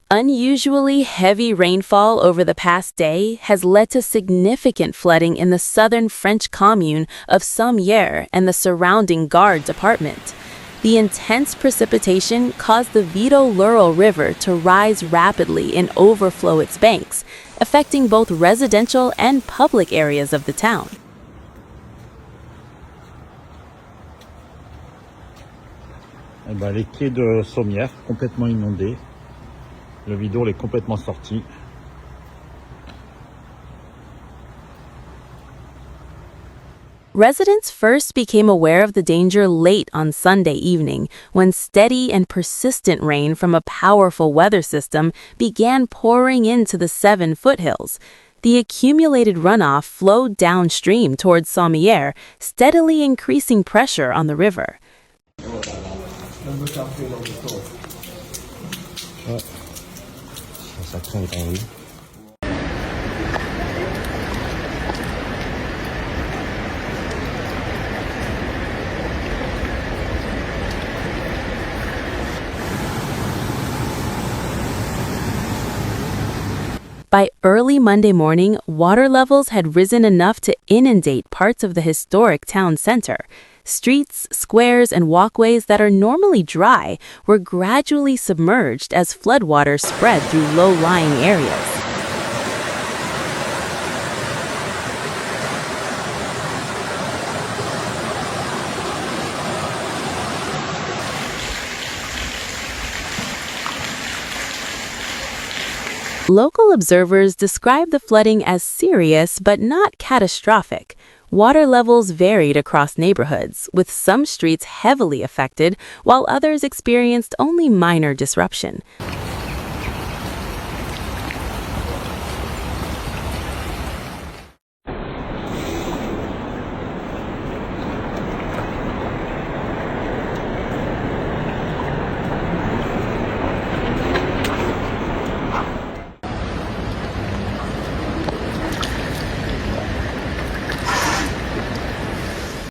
Unusually heavy rainfall over the past day has led to significant flooding in the southern French commune of Sommières and the surrounding Gard Department. The intense precipitation caused the Vidourle River to rise rapidly and overflow its banks, affecting both residential and public areas of the town. Les quais de Sommières complètement inondés. Le Vidourle est complètement sorti. Residents first became aware of the danger late on Sunday evening when steady and persistent rain from a powerful weather system began pouring into the 7 foothills. The accumulated runoff flowed downstream towards Sommières, steadily increasing pressure on the river. Ça craint le temps, oui. By early Monday morning, water levels had risen enough to inundate parts of the historic town center. Streets, squares, and walkways that are normally dry were gradually submerged as floodwater spread through low-lying areas. Local observers describe the flooding as serious but not catastrophic. Water levels varied across neighborhoods, with some streets heavily affected, while others experienced only minor disruption.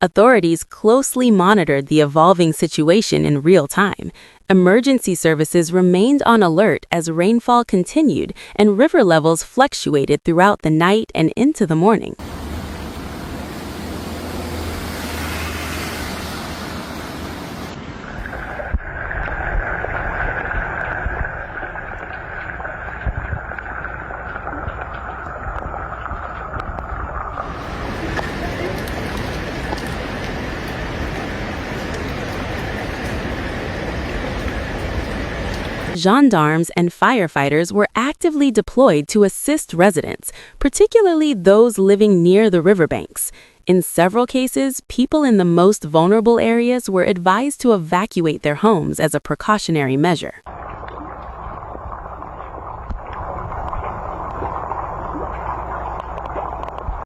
Authorities closely monitored the evolving situation in real time. Emergency services remained on alert as rainfall continued and river levels fluctuated throughout the night and into the morning. Gendarmes and firefighters were actively deployed to assist residents, particularly those living near the riverbanks. In several cases, people in the most vulnerable areas were advised to evacuate their homes as a precautionary measure.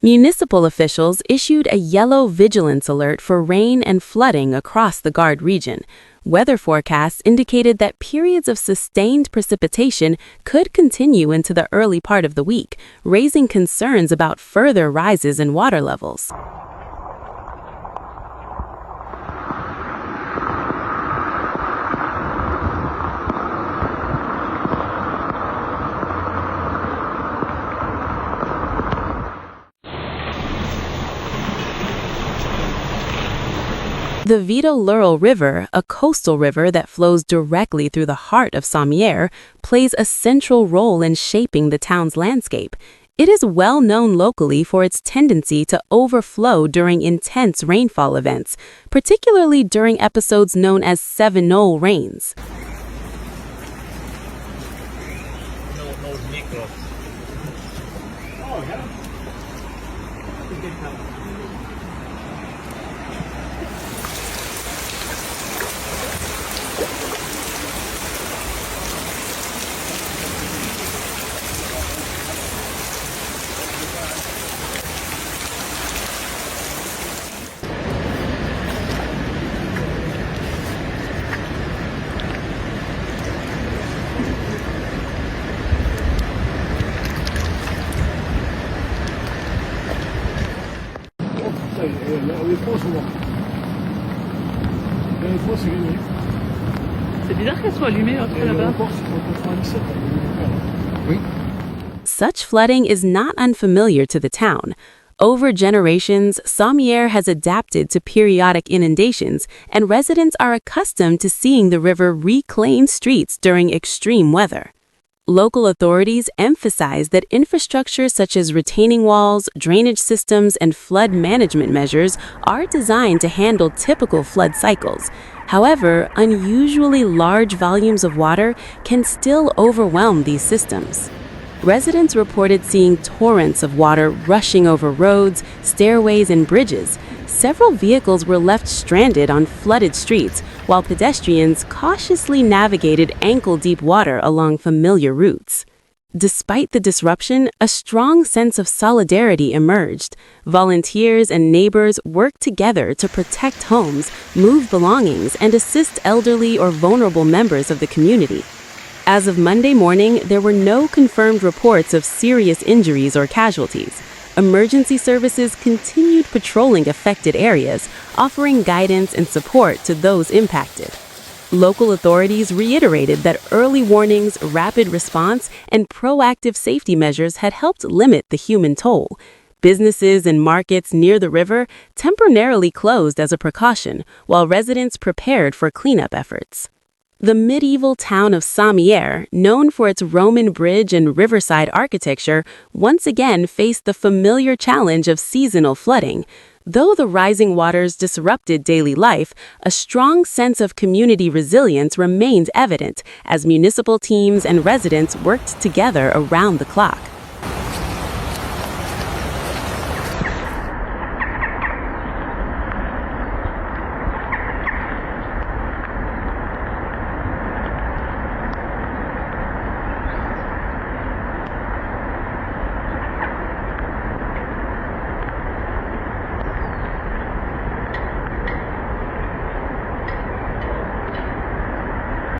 Municipal officials issued a yellow vigilance alert for rain and flooding across the Gard region. Weather forecasts indicated that periods of sustained precipitation could continue into the early part of the week, raising concerns about further rises in water levels. The Vidourle River, a coastal river that flows directly through the heart of Sommières, plays a central role in shaping the town's landscape. It is well known locally for its tendency to overflow during intense rainfall events, particularly during episodes known as seasonal rains. Les francs, c'est gagné. C'est bizarre qu'elle soit allumée après là-bas. Oui. Such flooding is not unfamiliar to the town. Over generations, Sommières has adapted to periodic inundations, and residents are accustomed to seeing the river reclaim streets during extreme weather. Local authorities emphasize that infrastructure such as retaining walls, drainage systems, and flood management measures are designed to handle typical flood cycles. However, unusually large volumes of water can still overwhelm these systems. Residents reported seeing torrents of water rushing over roads, stairways, and bridges. Several vehicles were left stranded on flooded streets, while pedestrians cautiously navigated ankle-deep water along familiar routes. Despite the disruption, a strong sense of solidarity emerged. Volunteers and neighbors worked together to protect homes, move belongings, and assist elderly or vulnerable members of the community. As of Monday morning, there were no confirmed reports of serious injuries or casualties. Emergency services continued patrolling affected areas, offering guidance and support to those impacted. Local authorities reiterated that early warnings, rapid response, and proactive safety measures had helped limit the human toll. Businesses and markets near the river temporarily closed as a precaution, while residents prepared for cleanup efforts. The medieval town of Sommières, known for its Roman bridge and riverside architecture, once again faced the familiar challenge of seasonal flooding. Though the rising waters disrupted daily life, a strong sense of community resilience remained evident as municipal teams and residents worked together around the clock.